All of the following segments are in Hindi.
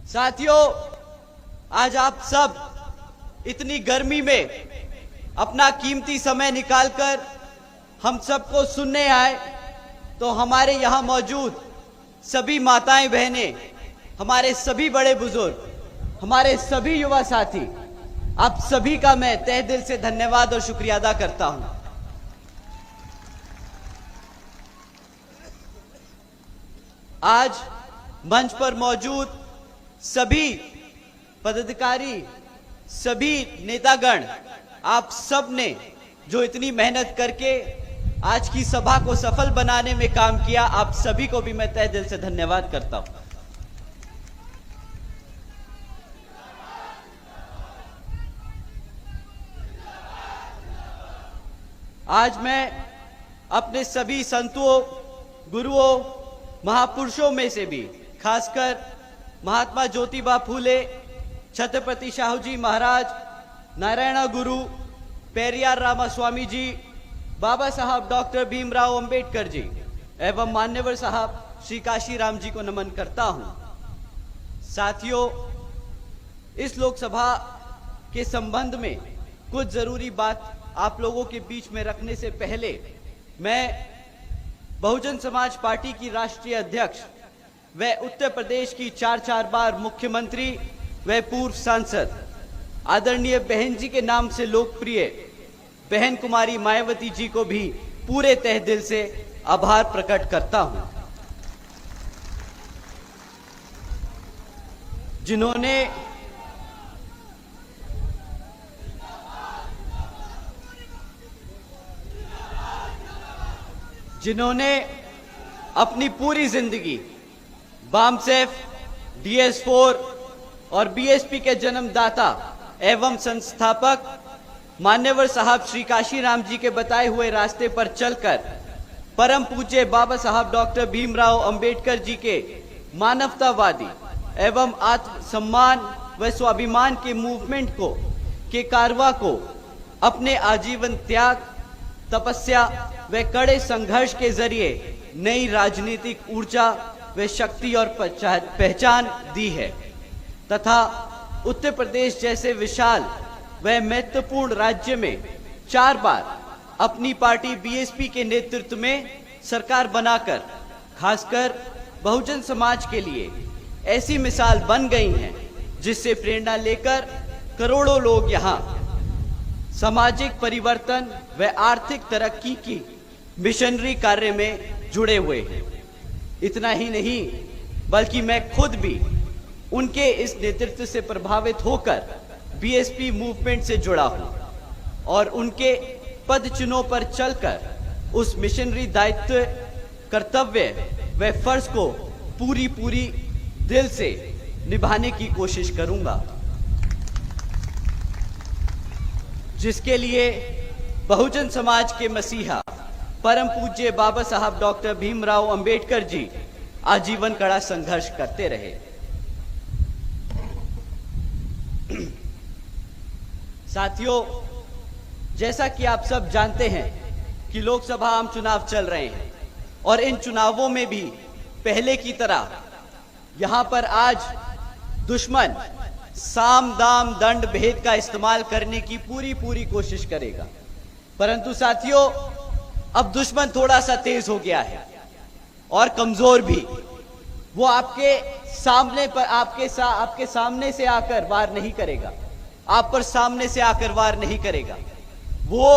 साथियों, आज आप सब इतनी गर्मी में अपना कीमती समय निकालकर हम सबको सुनने आए, तो हमारे यहाँ मौजूद सभी माताएं बहनें, हमारे सभी बड़े बुजुर्ग, हमारे सभी युवा साथी, आप सभी का मैं तहे दिल से धन्यवाद और शुक्रिया अदा करता हूं। आज मंच पर मौजूद सभी पदाधिकारी, सभी नेतागण, आप सब ने जो इतनी मेहनत करके आज की सभा को सफल बनाने में काम किया, आप सभी को भी मैं तहे दिल से धन्यवाद करता हूं। आज मैं अपने सभी संतों, गुरुओं, महापुरुषों में से भी खासकर महात्मा ज्योतिबा फूले, छत्रपति शाहूजी महाराज, नारायण गुरु, पेरियार रामास्वामी जी, बाबा साहब डॉक्टर भीमराव अंबेडकर जी एवं मान्यवर साहब श्री काशीराम जी को नमन करता हूं। साथियों, इस लोकसभा के संबंध में कुछ जरूरी बात आप लोगों के बीच में रखने से पहले मैं बहुजन समाज पार्टी की राष्ट्रीय अध्यक्ष व उत्तर प्रदेश की 4 बार मुख्यमंत्री व पूर्व सांसद आदरणीय बहन जी के नाम से लोकप्रिय बहन कुमारी मायावती जी को भी पूरे तहे दिल से आभार प्रकट करता हूं, जिन्होंने अपनी पूरी जिंदगी बामसेफ, DS4 और BSP के जन्मदाता एवं संस्थापक मान्यवर साहब श्री काशीराम जी के बताए हुए रास्ते पर चलकर परम पूज्य बाबा साहब डॉक्टर भीमराव अंबेडकर जी के मानवतावादी एवं आत्मसम्मान व स्वाभिमान के मूवमेंट के कारवा को अपने आजीवन त्याग, तपस्या व कड़े संघर्ष के जरिए नई राजनीतिक ऊर्जा व शक्ति और पहचान दी है तथा उत्तर प्रदेश जैसे विशाल व महत्वपूर्ण राज्य में 4 बार अपनी पार्टी BSP के नेतृत्व में सरकार बनाकर खासकर बहुजन समाज के लिए ऐसी मिसाल बन गई हैं, जिससे प्रेरणा लेकर करोड़ों लोग यहाँ सामाजिक परिवर्तन व आर्थिक तरक्की की मिशनरी कार्य में जुड़े हुए हैं। इतना ही नहीं, बल्कि मैं खुद भी उनके इस नेतृत्व से प्रभावित होकर BSP मूवमेंट से जुड़ा हूं और उनके पद चिन्हों पर चलकर उस मिशनरी दायित्व, कर्तव्य व फर्ज को पूरी दिल से निभाने की कोशिश करूंगा, जिसके लिए बहुजन समाज के मसीहा परम पूज्य बाबा साहब डॉक्टर भीमराव अंबेडकर जी आजीवन कड़ा संघर्ष करते रहे। साथियों, जैसा कि आप सब जानते हैं कि लोकसभा आम चुनाव चल रहे हैं और इन चुनावों में भी पहले की तरह यहां पर आज दुश्मन साम दाम दंड भेद का इस्तेमाल करने की पूरी कोशिश करेगा। परंतु साथियों, अब दुश्मन थोड़ा सा तेज हो गया है और कमजोर भी। वो आपके सामने से आकर वार नहीं करेगा, आप पर सामने से आकर वार नहीं करेगा। वो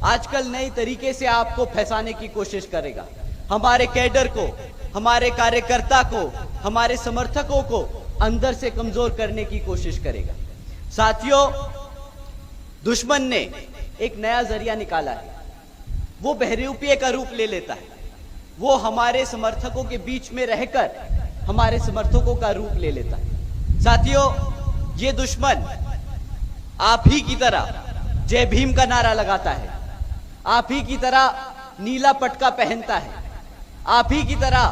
आजकल नई तरीके से आपको फंसाने की कोशिश करेगा। हमारे कैडर को, हमारे कार्यकर्ता को, हमारे समर्थकों को अंदर से कमजोर करने की कोशिश करेगा। साथियों, दुश्मन ने एक नया जरिया निकाला है। वो बहरूपिये का रूप ले लेता है। वो हमारे समर्थकों के बीच में रहकर हमारे समर्थकों का रूप ले लेता है। साथियों, ये दुश्मन आप ही की तरह जय भीम का नारा लगाता है, आप ही की तरह नीला पटका पहनता है, आप ही की तरह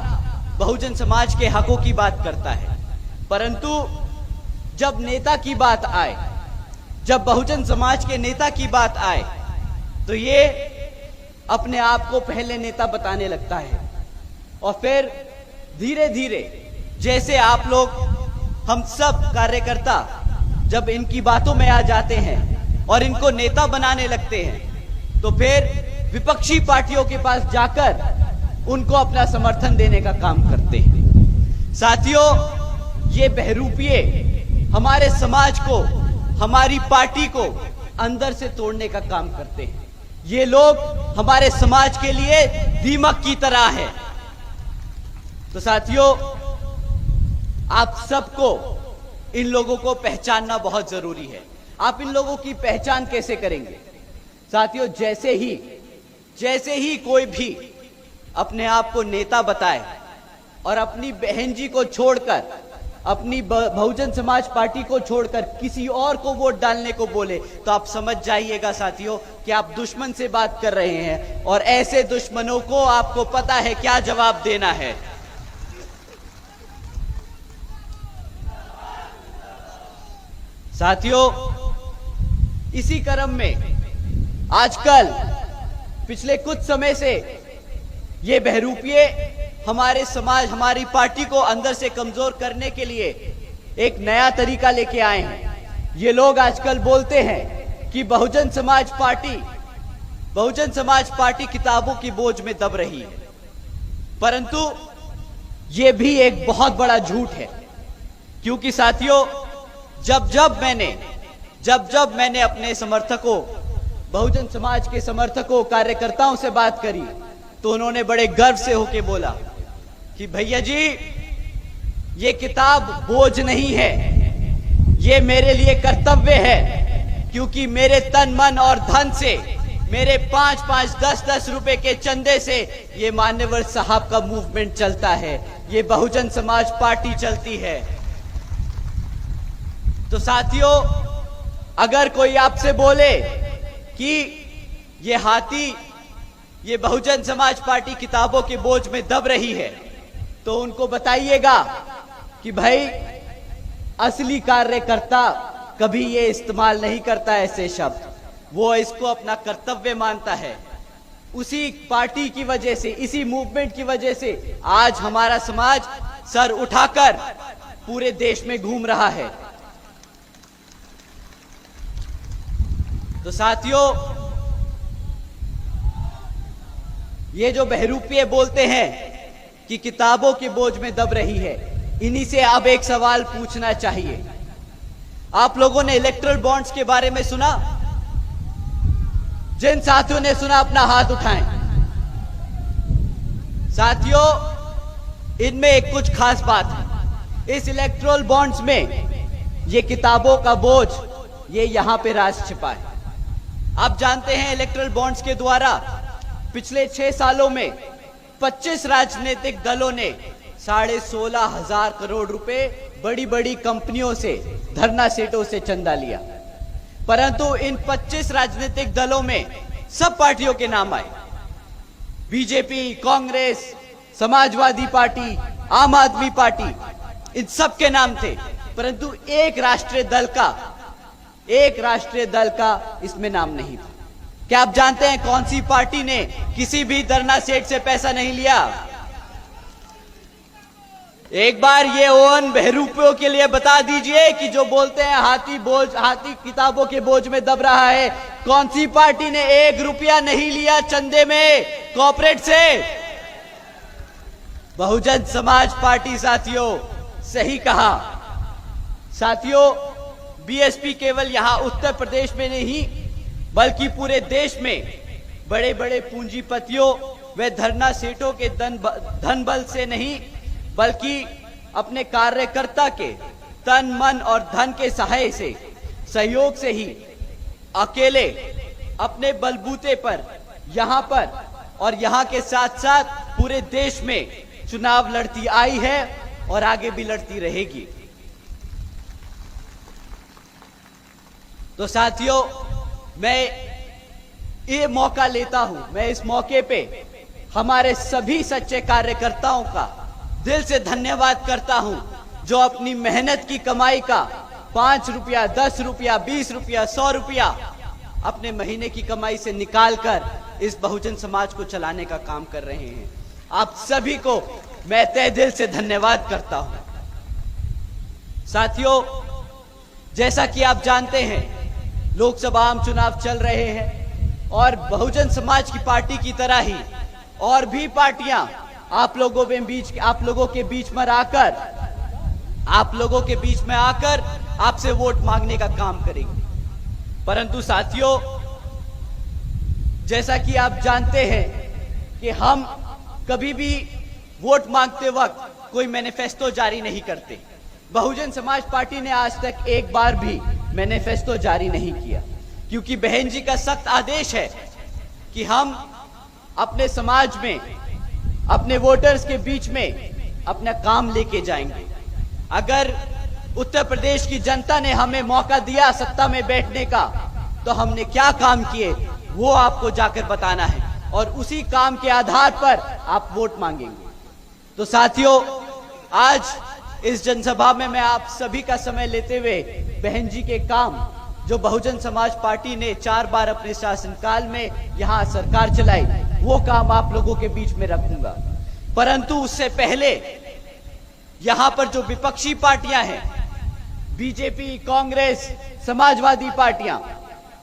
बहुजन समाज के हकों की बात करता है। परंतु जब नेता की बात आए, जब बहुजन समाज के नेता की बात आए, तो ये अपने आप को पहले नेता बताने लगता है और फिर धीरे धीरे जैसे आप लोग हम सब कार्यकर्ता जब इनकी बातों में आ जाते हैं और इनको नेता बनाने लगते हैं तो फिर विपक्षी पार्टियों के पास जाकर उनको अपना समर्थन देने का काम करते हैं। साथियों, ये बहरूपिये हमारे समाज को, हमारी पार्टी को अंदर से तोड़ने का काम करते हैं। ये लोग हमारे समाज के लिए दीमक की तरह है। तो साथियों, आप सबको इन लोगों को पहचानना बहुत जरूरी है। आप इन लोगों की पहचान कैसे करेंगे? साथियों, जैसे ही कोई भी अपने आप को नेता बताए और अपनी बहन जी को छोड़कर, अपनी बहुजन समाज पार्टी को छोड़कर किसी और को वोट डालने को बोले, तो आप समझ जाइएगा साथियों कि आप दुश्मन से बात कर रहे हैं और ऐसे दुश्मनों को आपको पता है क्या जवाब देना है। साथियों, इसी क्रम में आजकल पिछले कुछ समय से ये बहरूपिये हमारे समाज, हमारी पार्टी को अंदर से कमजोर करने के लिए एक नया तरीका लेके आए हैं। ये लोग आजकल बोलते हैं कि बहुजन समाज पार्टी किताबों की बोझ में दब रही है, परंतु ये भी एक बहुत बड़ा झूठ है। क्योंकि साथियों, जब जब मैंने अपने समर्थकों, बहुजन समाज के समर्थकों, कार्यकर्ताओं से बात करी तो उन्होंने बड़े गर्व से होके बोला कि भैया जी, ये किताब बोझ नहीं है, ये मेरे लिए कर्तव्य है। क्योंकि मेरे तन मन और धन से, मेरे 5-5, 10-10 रुपए के चंदे से ये मान्यवर साहब का मूवमेंट चलता है, ये बहुजन समाज पार्टी चलती है। तो साथियों, अगर कोई आपसे बोले कि ये बहुजन समाज पार्टी किताबों के बोझ में दब रही है, तो उनको बताइएगा कि भाई, असली कार्यकर्ता कभी ये इस्तेमाल नहीं करता ऐसे शब्द, वो इसको अपना कर्तव्य मानता है। उसी पार्टी की वजह से, इसी मूवमेंट की वजह से आज हमारा समाज सर उठाकर पूरे देश में घूम रहा है। तो साथियों, ये जो बहरूपिये बोलते हैं कि किताबों के बोझ में दब रही है, इन्हीं से अब एक सवाल पूछना चाहिए। आप लोगों ने इलेक्ट्रल बॉन्ड्स के बारे में सुना? जिन साथियों ने सुना अपना हाथ उठाएं। साथियों, इनमें एक कुछ खास बात है। इस इलेक्ट्रल बॉन्ड्स में ये किताबों का बोझ, ये यहां पे राज छिपा है। आप जानते हैं, इलेक्ट्रल बॉन्ड्स के द्वारा पिछले 6 सालों में 25 राजनीतिक दलों ने 16,500 करोड़ रुपए बड़ी बड़ी कंपनियों से, धरना सेठों से चंदा लिया। परंतु इन 25 राजनीतिक दलों में सब पार्टियों के नाम आए, बीजेपी, कांग्रेस, समाजवादी पार्टी, आम आदमी पार्टी, इन सब के नाम थे। परंतु एक राष्ट्रीय दल का इसमें नाम नहीं था। क्या आप जानते हैं कौन सी पार्टी ने किसी भी धरना सेठ से पैसा नहीं लिया? एक बार ये उन बहरूपियों के लिए बता दीजिए कि जो बोलते हैं हाथी किताबों के बोझ में दब रहा है, कौन सी पार्टी ने 1 रुपया नहीं लिया चंदे में कॉर्पोरेट से? बहुजन समाज पार्टी। साथियों, सही कहा। साथियों, बीएसपी केवल यहां उत्तर प्रदेश में नहीं बल्कि पूरे देश में बड़े बड़े पूंजीपतियों व धरना सेठों के धन बल से नहीं बल्कि अपने कार्यकर्ता के तन मन और धन के सहाय से, सहयोग से ही अकेले अपने बलबूते पर यहां पर और यहां के साथ साथ पूरे देश में चुनाव लड़ती आई है और आगे भी लड़ती रहेगी। तो साथियों, मैं ये मौका लेता हूं, मैं इस मौके पे हमारे सभी सच्चे कार्यकर्ताओं का दिल से धन्यवाद करता हूं, जो अपनी मेहनत की कमाई का 5 रुपया, 10 रुपया, 20 रुपया, 100 रुपया अपने महीने की कमाई से निकालकर इस बहुजन समाज को चलाने का काम कर रहे हैं। आप सभी को मैं तहे दिल से धन्यवाद करता हूं। साथियों, जैसा कि आप जानते हैं, लोकसभा आम चुनाव चल रहे हैं और बहुजन समाज की पार्टी की तरह ही और भी पार्टियां आप लोगों के बीच में आकर आपसे वोट मांगने का काम करेंगे। परंतु साथियों, जैसा कि आप जानते हैं कि हम कभी भी वोट मांगते वक्त कोई मैनिफेस्टो जारी नहीं करते। बहुजन समाज पार्टी ने आज तक एक बार भी मैनिफेस्टो जारी नहीं किया, क्योंकि बहन जी का सख्त आदेश है कि हम अपने समाज में, अपने वोटर्स के बीच में अपना काम लेके जाएंगे। अगर उत्तर प्रदेश की जनता ने हमें मौका दिया सत्ता में बैठने का, तो हमने क्या काम किए वो आपको जाकर बताना है और उसी काम के आधार पर आप वोट मांगेंगे। तो साथियों, आज इस जनसभा में मैं आप सभी का समय लेते हुए बहन जी के काम, जो बहुजन समाज पार्टी ने 4 बार अपने शासनकाल में यहां सरकार चलाई, वो काम आप लोगों के बीच में रखूंगा। परंतु उससे पहले यहां पर जो विपक्षी पार्टियां हैं, बीजेपी, कांग्रेस, समाजवादी पार्टियां,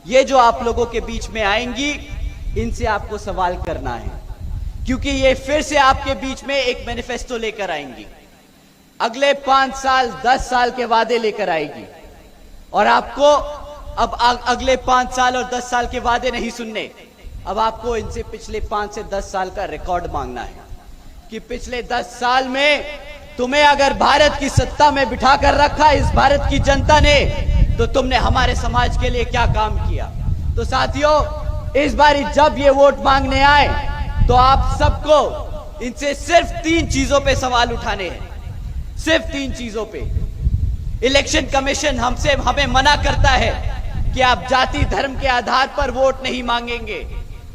ये जो आप लोगों के बीच में आएंगी, इनसे आपको सवाल करना है, क्योंकि ये फिर से आपके बीच में एक मैनिफेस्टो लेकर आएंगी। अगले 5 साल 10 साल के वादे लेकर आएगी और आपको अब अगले 5 साल और 10 साल के वादे नहीं सुनने, अब आपको इनसे पिछले 5 से 10 साल का रिकॉर्ड मांगना है कि पिछले 10 साल में तुम्हें अगर भारत की सत्ता में बिठा कर रखा इस भारत की जनता ने, तो तुमने हमारे समाज के लिए क्या काम किया। तो साथियों, इस बार जब ये वोट मांगने आए, तो आप सबको इनसे सिर्फ 3 चीजों पे सवाल उठाने हैं, सिर्फ 3 चीजों पे। इलेक्शन कमीशन हमें मना करता है कि आप जाति धर्म के आधार पर वोट नहीं मांगेंगे।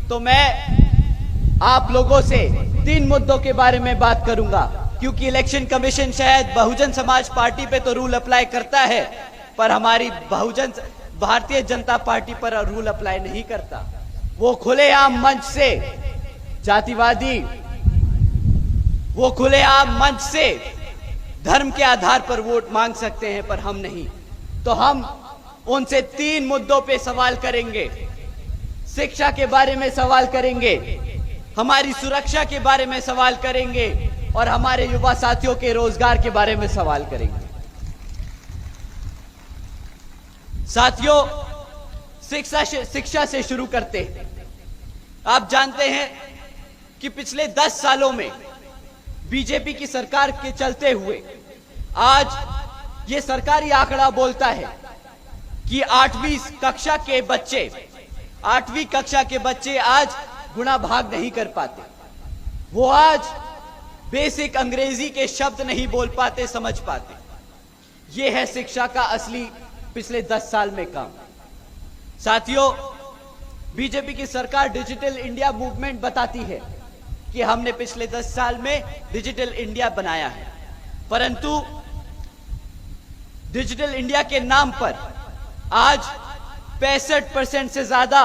तो मैं आप लोगों से 3 मुद्दों के बारे में बात करूंगा, क्योंकि इलेक्शन कमीशन शायद बहुजन समाज पार्टी पे तो रूल अप्लाई करता है, पर हमारी भारतीय जनता पार्टी पर रूल अप्लाई नहीं करता। वो खुलेआम मंच से जातिवादी, वो खुलेआम मंच से धर्म के आधार पर वोट मांग सकते हैं, पर हम नहीं। तो हम उनसे 3 मुद्दों पे सवाल करेंगे। शिक्षा के बारे में सवाल करेंगे, हमारी सुरक्षा के बारे में सवाल करेंगे और हमारे युवा साथियों के रोजगार के बारे में सवाल करेंगे। साथियों, शिक्षा से शुरू करते हैं। आप जानते हैं कि पिछले 10 सालों में बीजेपी की सरकार के चलते हुए आज ये सरकारी आंकड़ा बोलता है कि 8वीं कक्षा के बच्चे आज गुणा भाग नहीं कर पाते। वो आज बेसिक अंग्रेजी के शब्द नहीं बोल पाते, समझ पाते। ये है शिक्षा का असली पिछले 10 साल में काम। साथियों, बीजेपी की सरकार डिजिटल इंडिया मूवमेंट बताती है कि हमने पिछले 10 साल में डिजिटल इंडिया बनाया है, परंतु डिजिटल इंडिया के नाम पर आज 65% से ज्यादा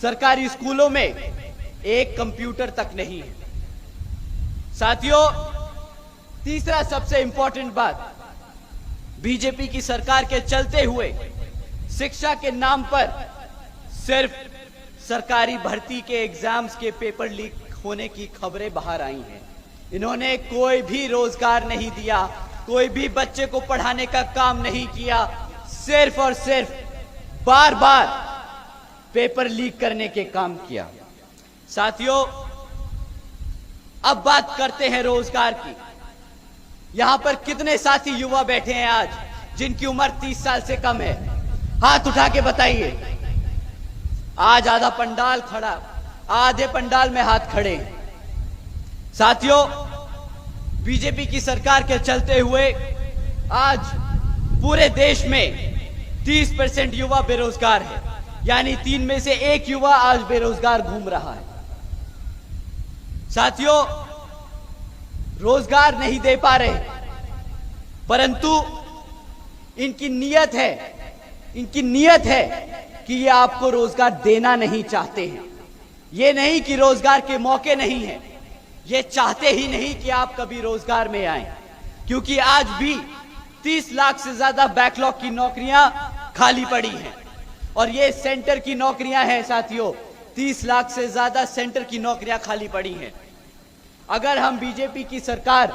सरकारी स्कूलों में एक कंप्यूटर तक नहीं है। साथियों, तीसरा सबसे इंपॉर्टेंट बात, बीजेपी की सरकार के चलते हुए शिक्षा के नाम पर सिर्फ सरकारी भर्ती के एग्जाम्स के पेपर लीक होने की खबरें बाहर आई हैं। इन्होंने कोई भी रोजगार नहीं दिया, कोई भी बच्चे को पढ़ाने का काम नहीं किया, सिर्फ और सिर्फ बार बार पेपर लीक करने के काम किया। साथियों, अब बात करते हैं रोजगार की। यहां पर कितने साथी युवा बैठे हैं आज जिनकी उम्र 30 साल से कम है? हाथ उठा के बताइए। आज आधा पंडाल खड़ा, आधे पंडाल में हाथ खड़े हैं। साथियों, बीजेपी की सरकार के चलते हुए आज पूरे देश में 30% युवा बेरोजगार है, यानी 3 में से 1 युवा आज बेरोजगार घूम रहा है। साथियों, रोजगार नहीं दे पा रहे, परंतु इनकी नीयत है कि ये आपको रोजगार देना नहीं चाहते हैं। ये नहीं कि रोजगार के मौके नहीं है, ये चाहते ही नहीं कि आप कभी रोजगार में आए, क्योंकि आज भी 30 लाख से ज्यादा बैकलॉग की नौकरियां खाली पड़ी हैं और ये सेंटर की नौकरियां हैं साथियों। 30 लाख से ज्यादा सेंटर की नौकरियां खाली पड़ी हैं। अगर हम बीजेपी की सरकार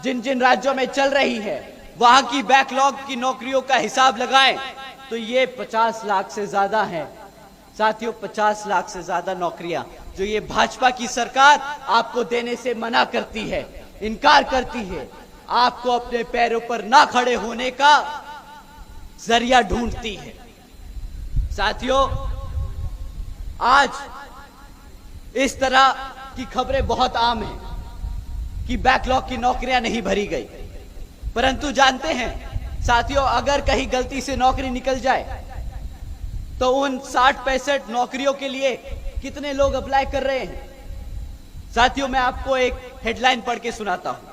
जिन जिन राज्यों में चल रही है वहां की बैकलॉग की नौकरियों का हिसाब लगाएं तो ये 50 लाख से ज्यादा है साथियों। 50 लाख से ज्यादा नौकरियां जो ये भाजपा की सरकार आपको देने से मना करती है, इनकार करती है, आपको अपने पैरों पर ना खड़े होने का जरिया ढूंढती है। साथियों, आज इस तरह की खबरें बहुत आम हैं कि बैकलॉग की नौकरियां नहीं भरी गई, परंतु जानते हैं साथियों, अगर कहीं गलती से नौकरी निकल जाए तो उन 60-65 नौकरियों के लिए कितने लोग अप्लाई कर रहे हैं। साथियों, मैं आपको एक हेडलाइन पढ़ के सुनाता हूं।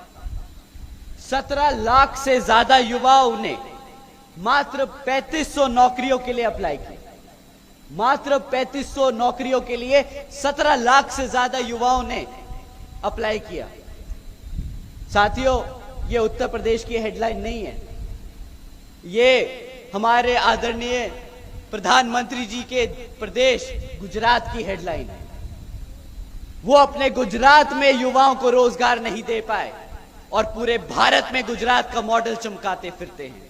17 लाख से ज्यादा युवाओं ने मात्र 3500 नौकरियों के लिए अप्लाई किया। मात्र 3500 नौकरियों के लिए 17 लाख से ज्यादा युवाओं ने अप्लाई किया। साथियों, ये उत्तर प्रदेश की हेडलाइन नहीं है, ये हमारे आदरणीय प्रधानमंत्री जी के प्रदेश गुजरात की हेडलाइन है। वो अपने गुजरात में युवाओं को रोजगार नहीं दे पाए और पूरे भारत में गुजरात का मॉडल चमकाते फिरते हैं।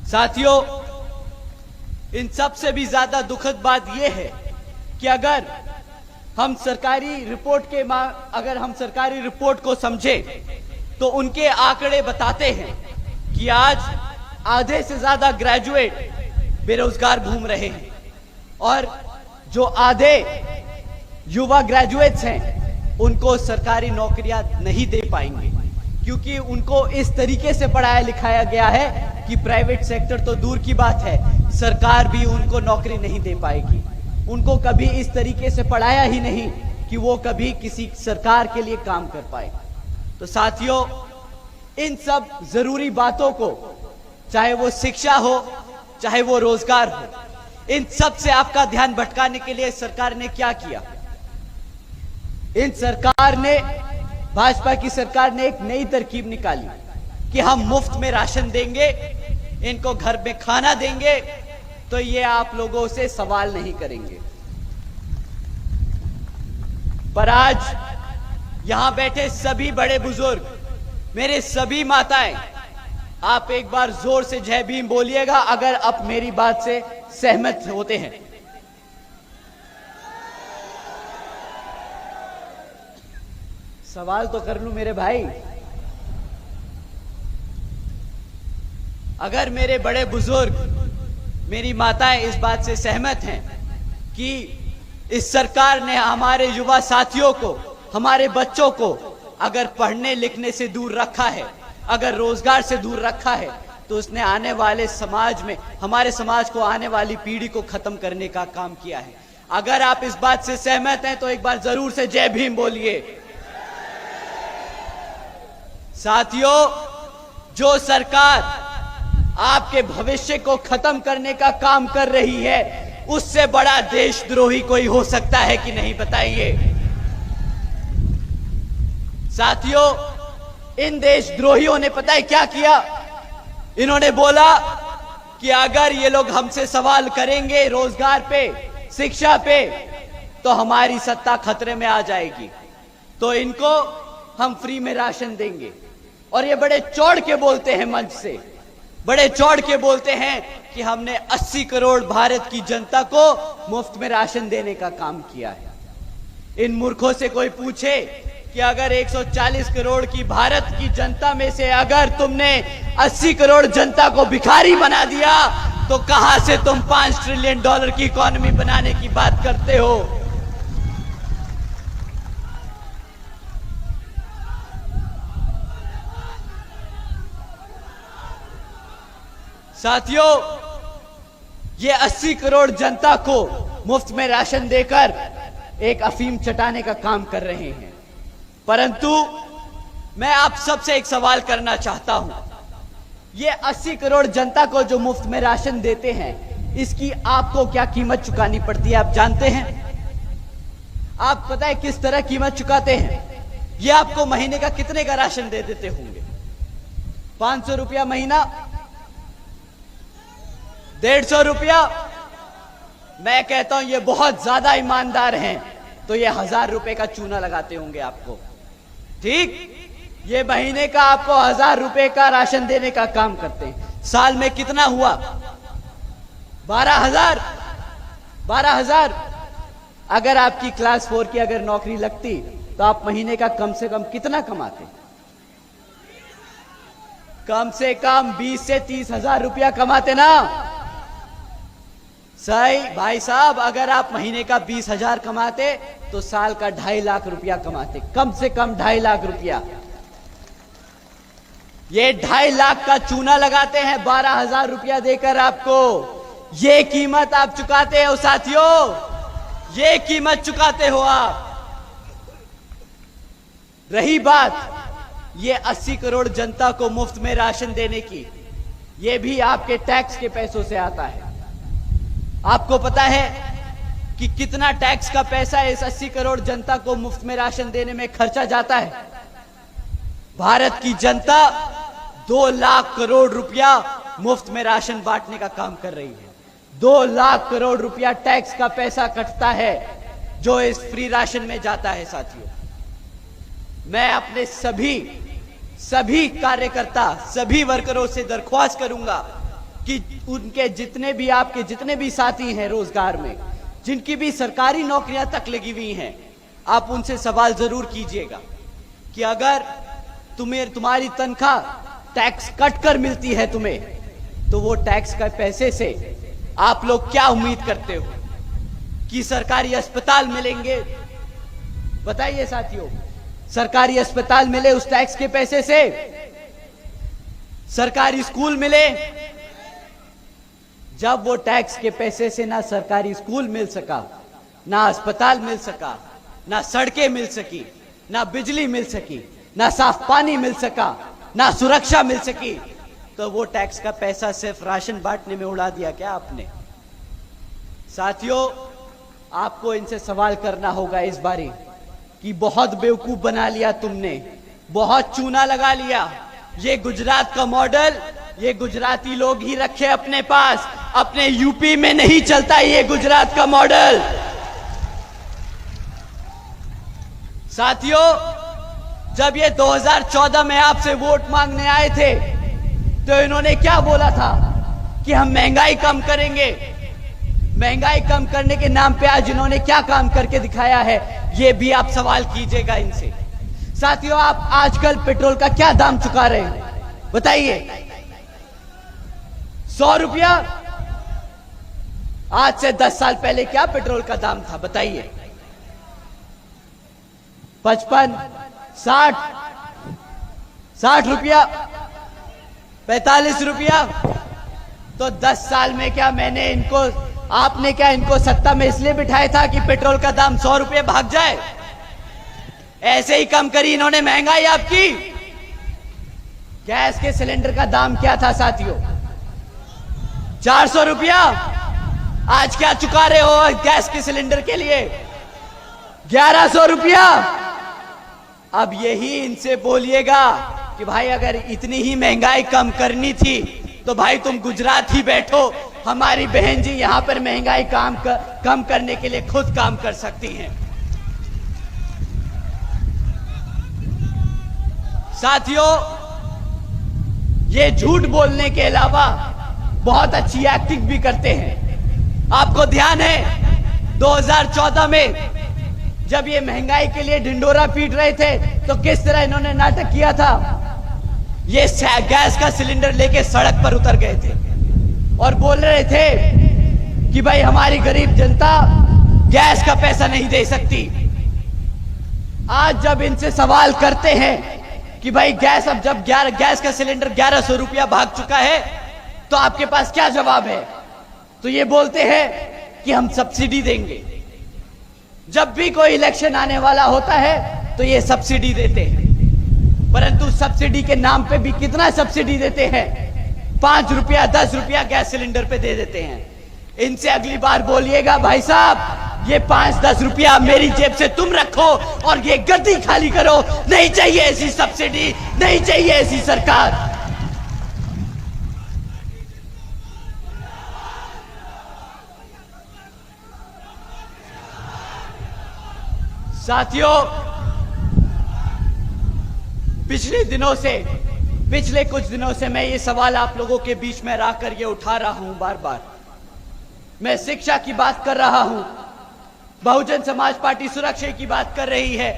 साथियों, इन सबसे भी ज्यादा दुखद बात यह है कि अगर हम सरकारी रिपोर्ट को समझे तो उनके आंकड़े बताते हैं कि आज आधे से ज्यादा ग्रेजुएट बेरोजगार घूम रहे हैं और जो आधे युवा ग्रेजुएट्स हैं उनको सरकारी नौकरियां नहीं दे पाएंगे, क्योंकि उनको इस तरीके से पढ़ाया लिखाया गया है कि प्राइवेट सेक्टर तो दूर की बात है, सरकार भी उनको नौकरी नहीं दे पाएगी। उनको कभी इस तरीके से पढ़ाया ही नहीं कि वो कभी किसी सरकार के लिए काम कर पाए। तो साथियों, इन सब जरूरी बातों को, चाहे वो शिक्षा हो चाहे वो रोजगार हो, इन सब से आपका ध्यान भटकाने के लिए सरकार ने क्या किया। भाजपा की सरकार ने एक नई तरकीब निकाली कि हम मुफ्त में राशन देंगे, इनको घर में खाना देंगे, तो ये आप लोगों से सवाल नहीं करेंगे। पर आज यहां बैठे सभी बड़े बुजुर्ग, मेरे सभी माताएं, आप एक बार जोर से जय भीम बोलिएगा अगर आप मेरी बात से सहमत होते हैं। सवाल तो कर लूं मेरे भाई। अगर मेरे बड़े बुजुर्ग, मेरी माताएं इस बात से सहमत हैं कि इस सरकार ने हमारे युवा साथियों को, हमारे बच्चों को अगर पढ़ने लिखने से दूर रखा है, अगर रोजगार से दूर रखा है, तो उसने आने वाले समाज में, हमारे समाज को, आने वाली पीढ़ी को खत्म करने का काम किया है। अगर आप इस बात से सहमत हैं तो एक बार जरूर से जय भीम बोलिए। साथियों, जो सरकार आपके भविष्य को खत्म करने का काम कर रही है, उससे बड़ा देशद्रोही कोई हो सकता है कि नहीं, बताइए। साथियों, इन देशद्रोहियों ने पता है क्या किया? इन्होंने बोला कि अगर ये लोग हमसे सवाल करेंगे रोजगार पे, शिक्षा पे, तो हमारी सत्ता खतरे में आ जाएगी, तो इनको हम फ्री में राशन देंगे। और ये बड़े चौड़ के बोलते हैं, मंच से बड़े चौड़ के बोलते हैं कि हमने 80 करोड़ भारत की जनता को मुफ्त में राशन देने का काम किया है। इन मूर्खों से कोई पूछे कि अगर 140 करोड़ की भारत की जनता में से अगर तुमने 80 करोड़ जनता को भिखारी बना दिया, तो कहां से तुम $5 ट्रिलियन की इकोनॉमी बनाने की बात करते हो? साथियों, ये 80 करोड़ जनता को मुफ्त में राशन देकर एक अफीम चटाने का काम कर रहे हैं। परंतु मैं आप सबसे एक सवाल करना चाहता हूं। ये 80 करोड़ जनता को जो मुफ्त में राशन देते हैं, इसकी आपको क्या कीमत चुकानी पड़ती है, आप जानते हैं? आप पता है किस तरह कीमत चुकाते हैं? ये आपको महीने का कितने का राशन दे देते होंगे? 500 रुपया महीना, 150 रुपया। मैं कहता हूं ये बहुत ज्यादा ईमानदार हैं, तो ये 1000 रुपए का चूना लगाते होंगे आपको। ठीक, ये महीने का आपको 1000 रुपए का राशन देने का काम करते हैं। साल में कितना हुआ? 12,000। 12,000। अगर आपकी क्लास 4 की अगर नौकरी लगती तो आप महीने का कम से कम कितना कमाते? कम से कम 20 से 30,000 रुपया कमाते ना। सही भाई साहब, अगर आप महीने का 20,000 कमाते तो साल का 2.5 लाख रुपया कमाते, कम से कम 2.5 लाख रुपया। ये 2.5 लाख का चूना लगाते हैं 12,000 रुपया देकर आपको। ये कीमत आप चुकाते हो साथियों, ये कीमत चुकाते हो आप। रही बात ये 80 करोड़ जनता को मुफ्त में राशन देने की, ये भी आपके टैक्स के पैसों से आता है। आपको पता है कि कितना टैक्स का पैसा इस 80 करोड़ जनता को मुफ्त में राशन देने में खर्चा जाता है? भारत की जनता 2 लाख करोड़ रुपया मुफ्त में राशन बांटने का काम कर रही है। 2 लाख करोड़ रुपया टैक्स का पैसा कटता है जो इस फ्री राशन में जाता है। साथियों, मैं अपने सभी कार्यकर्ता, सभी वर्करों से दरख्वास्त करूंगा कि उनके जितने भी आपके जितने भी साथी हैं रोजगार में, जिनकी भी सरकारी नौकरियां तक लगी हुई हैं, आप उनसे सवाल जरूर कीजिएगा कि अगर तुम्हारी तनख्वाह टैक्स कट कर मिलती है तुम्हें, तो वो टैक्स का पैसे से आप लोग क्या उम्मीद करते हो कि सरकारी अस्पताल मिलेंगे? बताइए साथियों, सरकारी अस्पताल मिले उस टैक्स के पैसे से? सरकारी स्कूल मिले? जब वो टैक्स के पैसे से ना सरकारी स्कूल मिल सका, ना अस्पताल मिल सका, ना सड़कें मिल सकी, ना बिजली मिल सकी, ना साफ पानी मिल सका, ना सुरक्षा मिल सकी, तो वो टैक्स का पैसा सिर्फ राशन बांटने में उड़ा दिया क्या आपने? साथियों, आपको इनसे सवाल करना होगा इस बारी कि बहुत बेवकूफ बना लिया तुमने, बहुत चूना लगा लिया। ये गुजरात का मॉडल ये गुजराती लोग ही रखे अपने पास, अपने यूपी में नहीं चलता ये गुजरात का मॉडल। साथियों, जब ये 2014 में आपसे वोट मांगने आए थे तो इन्होंने क्या बोला था कि हम महंगाई कम करेंगे। महंगाई कम करने के नाम पे आज इन्होंने क्या काम करके दिखाया है, ये भी आप सवाल कीजिएगा इनसे। साथियों, आप आजकल पेट्रोल का क्या दाम चुका रहे हैं बताइए? 100 रुपया। आज से 10 साल पहले क्या पेट्रोल का दाम था बताइए? 55, 60 रुपया, 45 रुपया। तो 10 साल में क्या आपने क्या इनको सत्ता में इसलिए बिठाया था कि पेट्रोल का दाम 100 रुपये भाग जाए? ऐसे ही कम करी इन्होंने महंगाई आपकी। गैस के सिलेंडर का दाम क्या था साथियों? 400 रुपया। आज क्या चुका रहे हो गैस के सिलेंडर के लिए? 1100 रुपया। अब यही इनसे बोलिएगा कि भाई अगर इतनी ही महंगाई कम करनी थी तो भाई तुम गुजरात ही बैठो, हमारी बहन जी यहां पर महंगाई कम करने के लिए खुद काम कर सकती हैं। साथियों, ये झूठ बोलने के अलावा बहुत अच्छी एक्टिंग भी करते हैं। आपको ध्यान है 2014 में जब ये महंगाई के लिए ढिंडोरा पीट रहे थे तो किस तरह इन्होंने नाटक किया था? ये गैस का सिलेंडर लेके सड़क पर उतर गए थे और बोल रहे थे कि भाई हमारी गरीब जनता गैस का पैसा नहीं दे सकती। आज जब इनसे सवाल करते हैं कि भाई जब गैस का सिलेंडर 1100 रुपया भाग चुका है तो आपके पास क्या जवाब है? तो ये बोलते हैं कि हम सब्सिडी देंगे। जब भी कोई इलेक्शन आने वाला होता है तो ये सब्सिडी देते हैं, परंतु सब्सिडी के नाम पे भी कितना सब्सिडी देते हैं? 5 रुपया 10 रुपया गैस सिलेंडर पे दे देते हैं। इनसे अगली बार बोलिएगा भाई साहब ये 5-10 रुपया मेरी जेब से तुम रखो और ये गद्दी खाली करो। नहीं चाहिए ऐसी सब्सिडी, नहीं चाहिए ऐसी सरकार। साथियों, पिछले कुछ दिनों से मैं ये सवाल आप लोगों के बीच में रखकर ये उठा रहा हूं बार बार। मैं शिक्षा की बात कर रहा हूं, बहुजन समाज पार्टी सुरक्षा की बात कर रही है,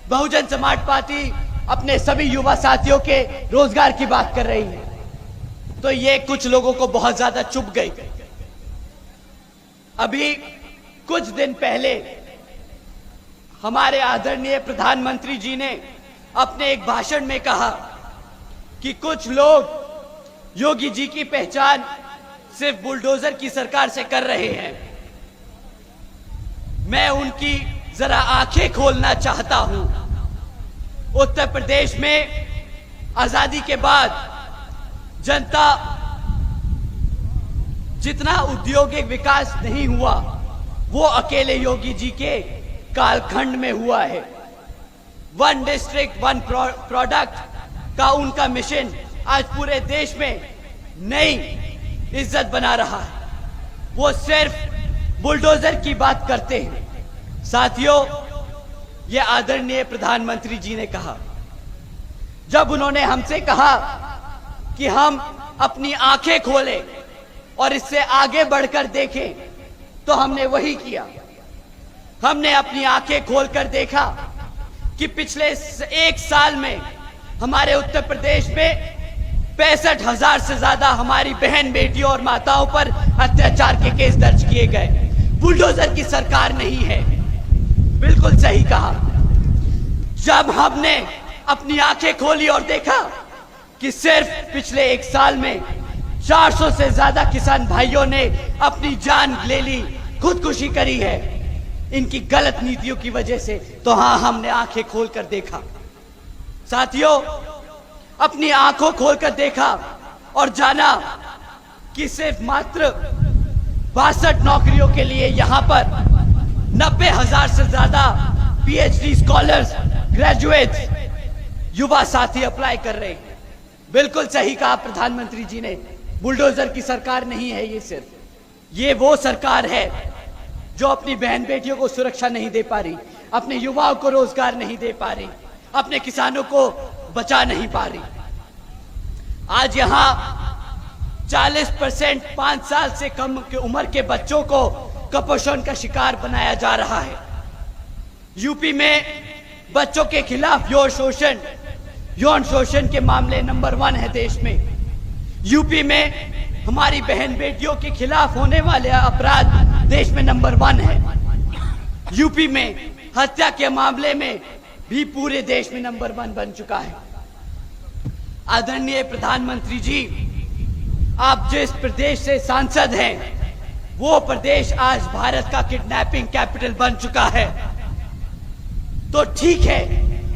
बहुजन समाज पार्टी अपने सभी युवा साथियों के रोजगार की बात कर रही है। तो ये कुछ लोगों को बहुत ज्यादा चुभ गई। अभी कुछ दिन पहले हमारे आदरणीय प्रधानमंत्री जी ने अपने एक भाषण में कहा कि कुछ लोग योगी जी की पहचान सिर्फ बुलडोजर की सरकार से कर रहे हैं। मैं उनकी जरा आंखें खोलना चाहता हूं। उत्तर प्रदेश में आजादी के बाद जनता जितना औद्योगिक विकास नहीं हुआ वो अकेले योगी जी के कालखंड में हुआ है। वन डिस्ट्रिक्ट वन प्रोडक्ट का उनका मिशन आज पूरे देश में नई इज्जत बना रहा है। वो सिर्फ बुलडोजर की बात करते हैं। साथियों, ये आदरणीय प्रधानमंत्री जी ने कहा, जब उन्होंने हमसे कहा कि हम अपनी आंखें खोलें और इससे आगे बढ़कर देखें, तो हमने वही किया। हमने अपनी आंखें खोलकर देखा कि पिछले एक साल में हमारे उत्तर प्रदेश में 65,000 से ज्यादा हमारी बहन बेटियों और माताओं पर अत्याचार के केस दर्ज किए गए। बुलडोजर की सरकार नहीं है। बिल्कुल सही कहा। जब हमने अपनी आंखें खोली और देखा कि सिर्फ पिछले एक साल में 400 से ज्यादा किसान भाइयों ने अपनी जान ले ली, खुदकुशी करी है इनकी गलत नीतियों की वजह से, तो हां, हमने आंखें खोलकर देखा। साथियों, अपनी आंखों खोलकर देखा और जाना कि सिर्फ मात्र 62 नौकरियों के लिए यहां पर 90,000 से ज्यादा पीएचडी स्कॉलर्स, ग्रेजुएट्स, युवा साथी अप्लाई कर रहे हैं। बिल्कुल सही कहा प्रधानमंत्री जी ने, बुलडोजर की सरकार नहीं है ये। सिर्फ ये वो सरकार है जो अपनी बहन बेटियों को सुरक्षा नहीं दे पा रही, अपने युवाओं को रोजगार नहीं दे पा रही, अपने किसानों को बचा नहीं पा रही। आज यहां 40% 5 साल से कम की उम्र के बच्चों को कुपोषण का शिकार बनाया जा रहा है। यूपी में बच्चों के खिलाफ यौन शोषण के मामले नंबर 1 है देश में। यूपी में हमारी बहन बेटियों के खिलाफ होने वाले अपराध देश में नंबर 1 है। यूपी में हत्या के मामले में भी पूरे देश में नंबर 1 बन चुका है। आदरणीय प्रधानमंत्री जी, आप जिस प्रदेश से सांसद हैं, वो प्रदेश आज भारत का किडनैपिंग कैपिटल बन चुका है। तो ठीक है,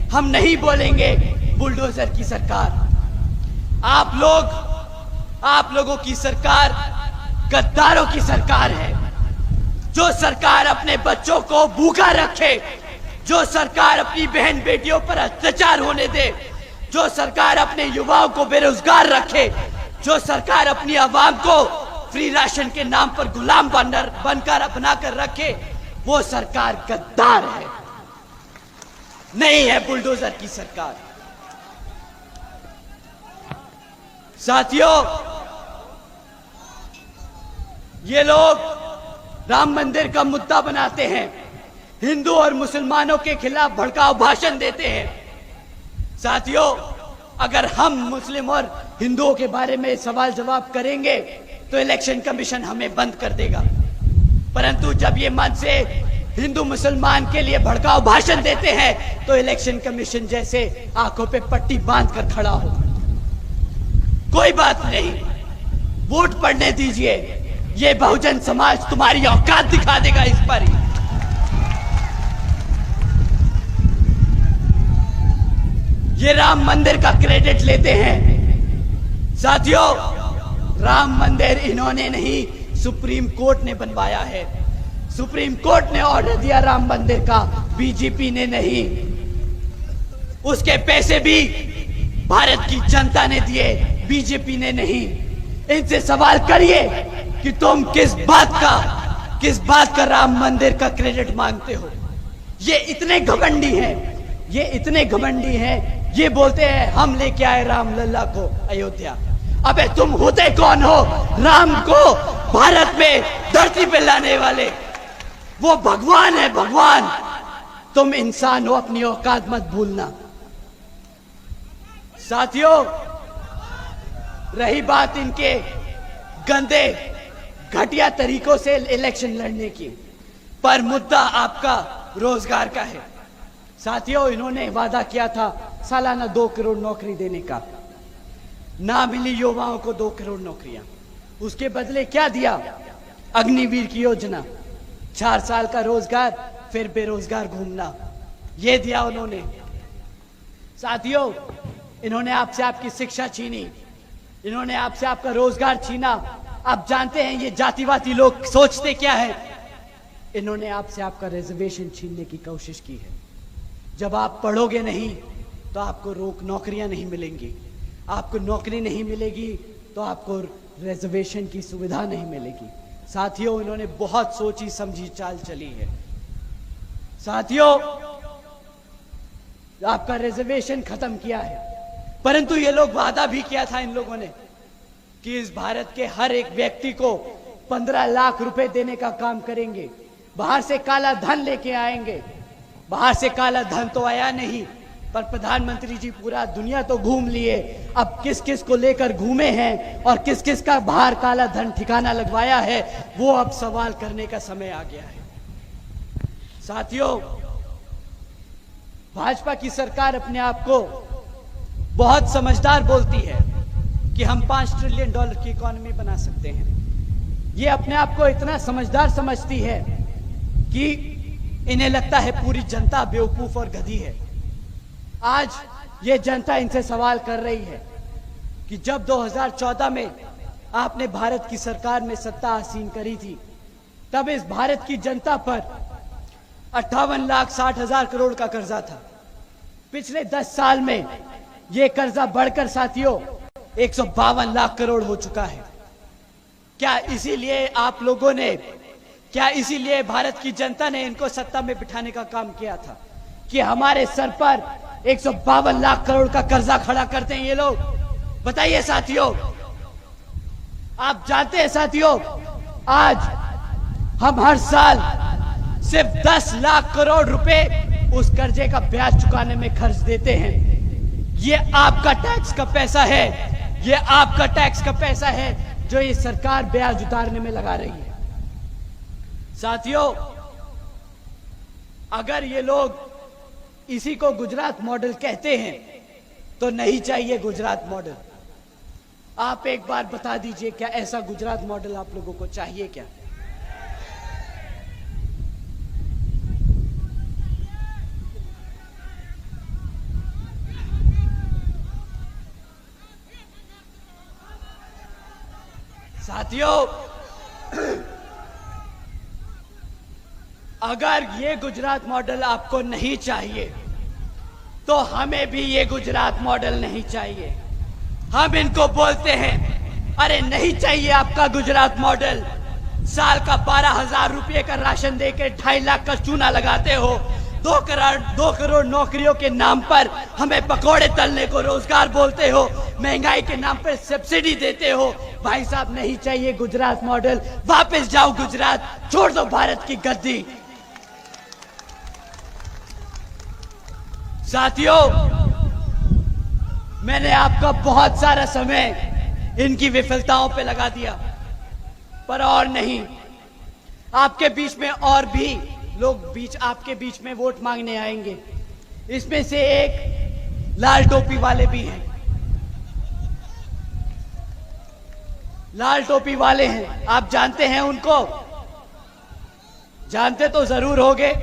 हम नहीं बोलेंगे बुलडोजर की सरकार। आप लोगों की सरकार गद्दारों की सरकार है। जो सरकार अपने बच्चों को भूखा रखे, जो सरकार अपनी बहन बेटियों पर अत्याचार होने दे, जो सरकार अपने युवाओं को बेरोजगार रखे, जो सरकार अपनी आवाम को फ्री राशन के नाम पर गुलाम बनकर बनाकर रखे, वो सरकार गद्दार है, नहीं है बुलडोजर की सरकार। साथियों, ये लोग राम मंदिर का मुद्दा बनाते हैं, हिंदू और मुसलमानों के खिलाफ भड़काऊ भाषण देते हैं। साथियों, अगर हम मुस्लिम और हिंदुओं के बारे में सवाल जवाब करेंगे तो इलेक्शन कमीशन हमें बंद कर देगा। परंतु जब ये मन से हिंदू मुसलमान के लिए भड़काऊ भाषण देते हैं तो इलेक्शन कमीशन जैसे आंखों पे पट्टी बांध कर खड़ा हो। कोई बात नहीं, वोट पड़ने दीजिए, ये बहुजन समाज तुम्हारी औकात दिखा देगा इस पर ही। ये राम मंदिर का क्रेडिट लेते हैं। साथियों, राम मंदिर इन्होंने नहीं, सुप्रीम कोर्ट ने बनवाया है। सुप्रीम कोर्ट ने ऑर्डर दिया राम मंदिर का, बीजेपी ने नहीं। उसके पैसे भी भारत की जनता ने दिए, बीजेपी ने नहीं। इनसे सवाल करिए कि तुम किस बात का राम मंदिर का क्रेडिट मांगते हो। ये इतने घमंडी हैं, ये बोलते हैं हम लेके आए राम लल्ला को अयोध्या। अबे तुम होते कौन हो राम को भारत में धरती पे लाने वाले? वो भगवान है, भगवान। तुम इंसान हो, अपनी औकात मत भूलना। साथियों, रही बात इनके गंदे घटिया तरीकों से इलेक्शन लड़ने की, पर मुद्दा आपका रोजगार का है। साथियों, इन्होंने वादा किया था सालाना 2 करोड़ नौकरी देने का, ना मिली युवाओं को 2 करोड़ नौकरियां। उसके बदले क्या दिया? अग्निवीर की योजना, 4 साल का रोजगार, फिर बेरोजगार घूमना, यह दिया उन्होंने। साथियों, इन्होंने आपसे आपकी शिक्षा छीनी, इन्होंने आपसे आपका रोजगार छीना। आप जानते हैं ये जातिवादी लोग सोचते क्या है? इन्होंने आपसे आपका रिजर्वेशन छीनने की कोशिश की है। जब आप पढ़ोगे नहीं तो आपको नौकरियां नहीं मिलेंगी, आपको नौकरी नहीं मिलेगी तो आपको रिजर्वेशन की सुविधा नहीं मिलेगी। साथियों, इन्होंने बहुत सोची समझी चाल चली है। साथियों, आपका रिजर्वेशन खत्म किया है, परंतु ये लोग वादा भी किया था इन लोगों ने कि इस भारत के हर एक व्यक्ति को 15 लाख रुपए देने का काम करेंगे, बाहर से काला धन लेके आएंगे। बाहर से काला धन तो आया नहीं, पर प्रधानमंत्री जी पूरा दुनिया तो घूम लिए। अब किस किस को लेकर घूमे हैं और किस किस का बाहर काला धन ठिकाना लगवाया है, वो अब सवाल करने का समय आ गया है। साथियों, भाजपा की सरकार अपने आप को बहुत समझदार बोलती है कि हम $5 ट्रिलियन की इकोनॉमी बना सकते हैं। ये अपने आप को इतना समझदार समझती है कि इन्हें लगता है पूरी जनता बेवकूफ और गधी है। आज ये जनता इनसे सवाल कर रही है कि जब 2014 में आपने भारत की सरकार में सत्ता आसीन करी थी, तब इस भारत की जनता पर 58,60,000 करोड़ का कर्जा था। पिछले 10 साल में यह कर्जा बढ़कर साथियों 152 लाख करोड़ हो चुका है। क्या इसीलिए भारत की जनता ने इनको सत्ता में बिठाने का काम किया था कि हमारे सर पर 152 लाख करोड़ का कर्जा खड़ा करते हैं ये लोग? बताइए साथियों। आप जानते हैं साथियों, आज हम हर साल सिर्फ 10 लाख करोड़ रुपए उस कर्जे का ब्याज चुकाने में खर्च देते हैं। ये आपका टैक्स का पैसा है, ये आपका टैक्स का पैसा है जो ये सरकार ब्याज उतारने में लगा रही है। साथियों, अगर ये लोग इसी को गुजरात मॉडल कहते हैं तो नहीं चाहिए गुजरात मॉडल। आप एक बार बता दीजिए, क्या ऐसा गुजरात मॉडल आप लोगों को चाहिए क्या? साथियों, अगर ये गुजरात मॉडल आपको नहीं चाहिए तो हमें भी ये गुजरात मॉडल नहीं चाहिए। हम इनको बोलते हैं, अरे नहीं चाहिए आपका गुजरात मॉडल। साल का 12,000 रुपये का राशन देकर 2.5 लाख का चूना लगाते हो। 2 करोड़ नौकरियों के नाम पर हमें पकौड़े तलने को रोजगार बोलते हो। महंगाई के नाम पर सब्सिडी देते हो। भाई साहब, नहीं चाहिए गुजरात मॉडल। वापस जाओ गुजरात, छोड़ दो भारत की गद्दी। साथियों, मैंने आपका बहुत सारा समय इनकी विफलताओं पे लगा दिया, पर और नहीं। आपके बीच में और भी लोग आपके बीच में वोट मांगने आएंगे। इसमें से एक लाल टोपी वाले भी हैं। लाल टोपी वाले हैं, आप जानते हैं उनको? जानते तो जरूर होंगे।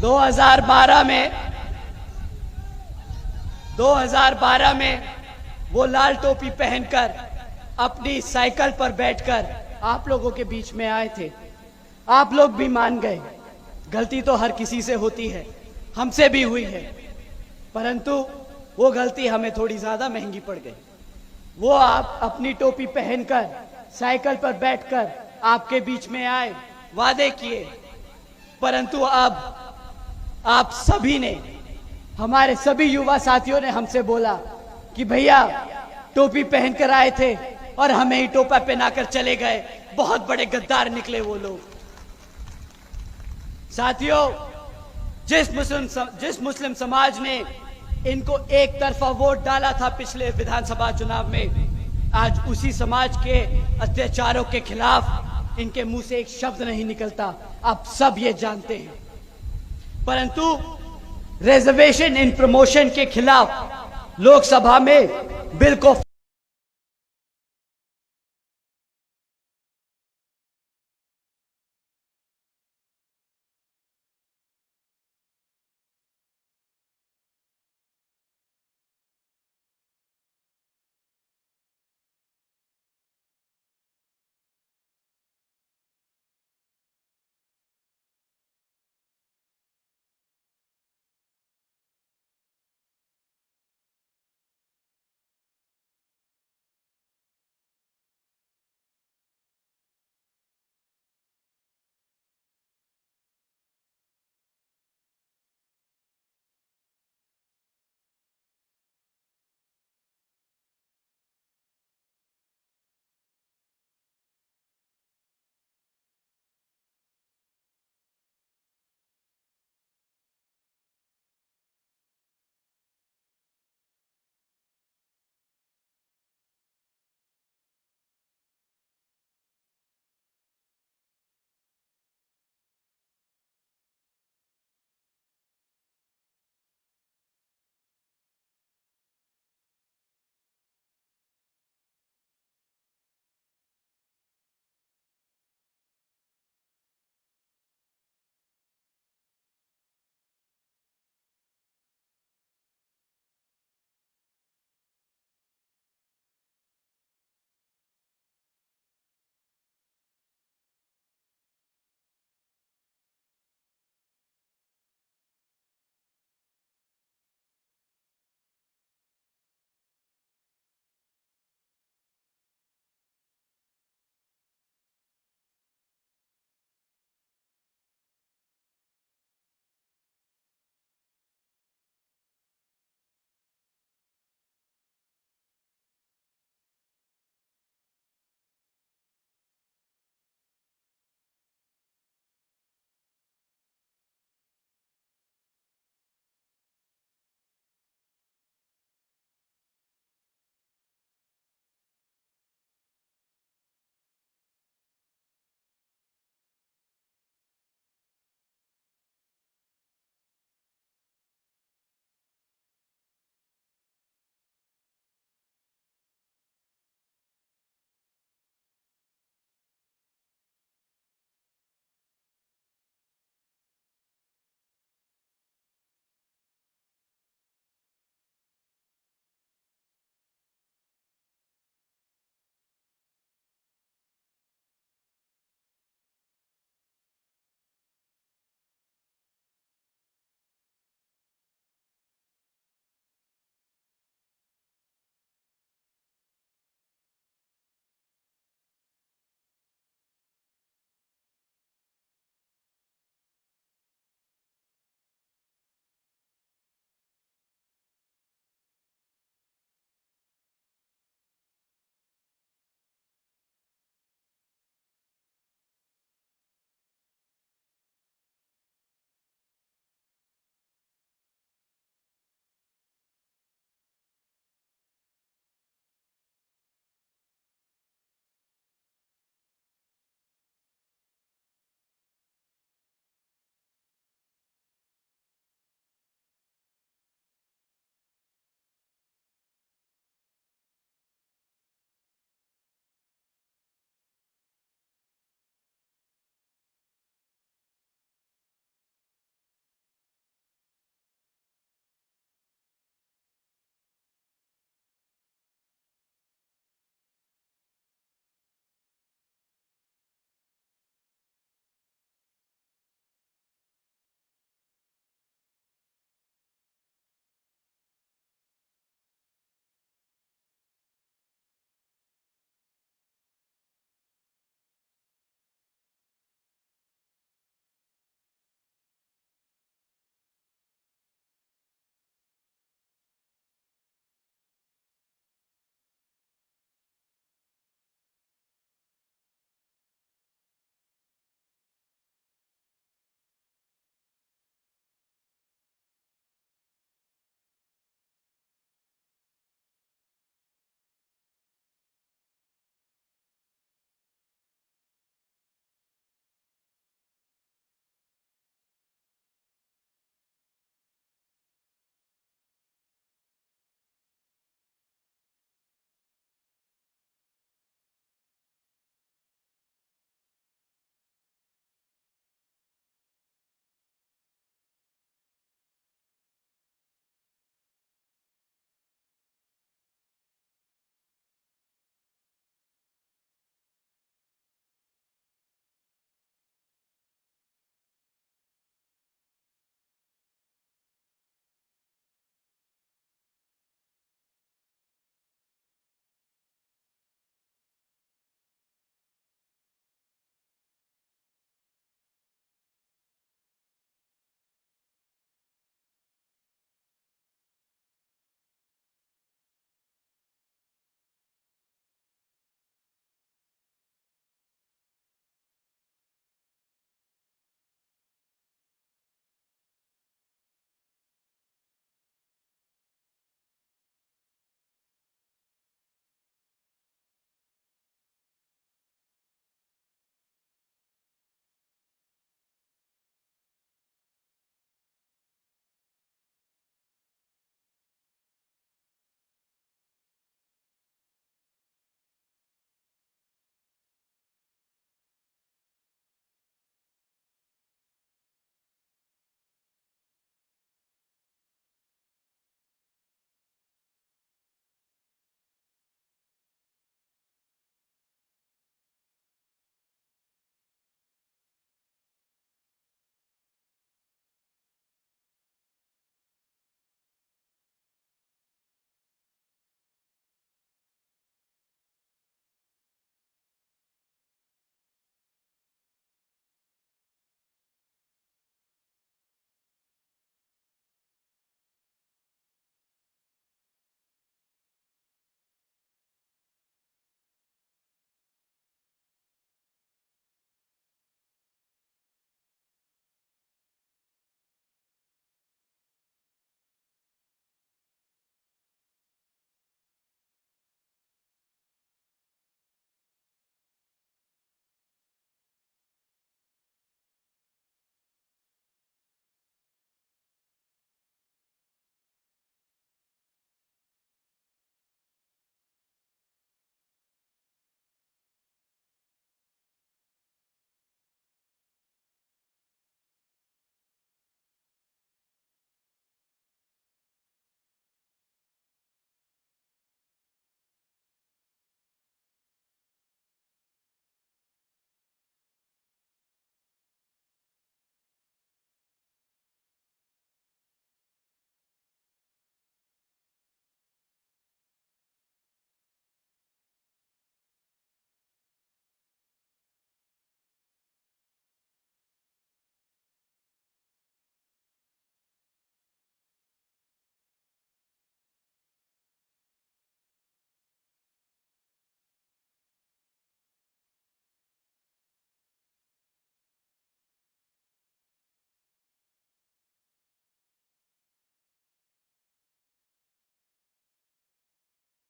2012 में वो लाल टोपी पहनकर अपनी साइकिल पर बैठकर आप लोगों के बीच में आए थे। आप लोग भी मान गए, गलती तो हर किसी से होती है, हमसे भी हुई है, परंतु वो गलती हमें थोड़ी ज्यादा महंगी पड़ गई। वो आप अपनी टोपी पहनकर साइकिल पर बैठकर आपके बीच में आए, वादे किए, परंतु अब आप सभी ने, हमारे सभी युवा साथियों ने हमसे बोला कि भैया टोपी पहनकर आए थे और हमें ही टोपा पहनाकर चले गए, बहुत बड़े गद्दार निकले वो लोग। साथियों, जिस मुस्लिम समाज ने इनको एक तरफा वोट डाला था पिछले विधानसभा चुनाव में, आज उसी समाज के अत्याचारों के खिलाफ इनके मुंह से एक शब्द नहीं निकलता, आप सब ये जानते हैं। परंतु रिजर्वेशन इन प्रमोशन के खिलाफ लोकसभा में बिल को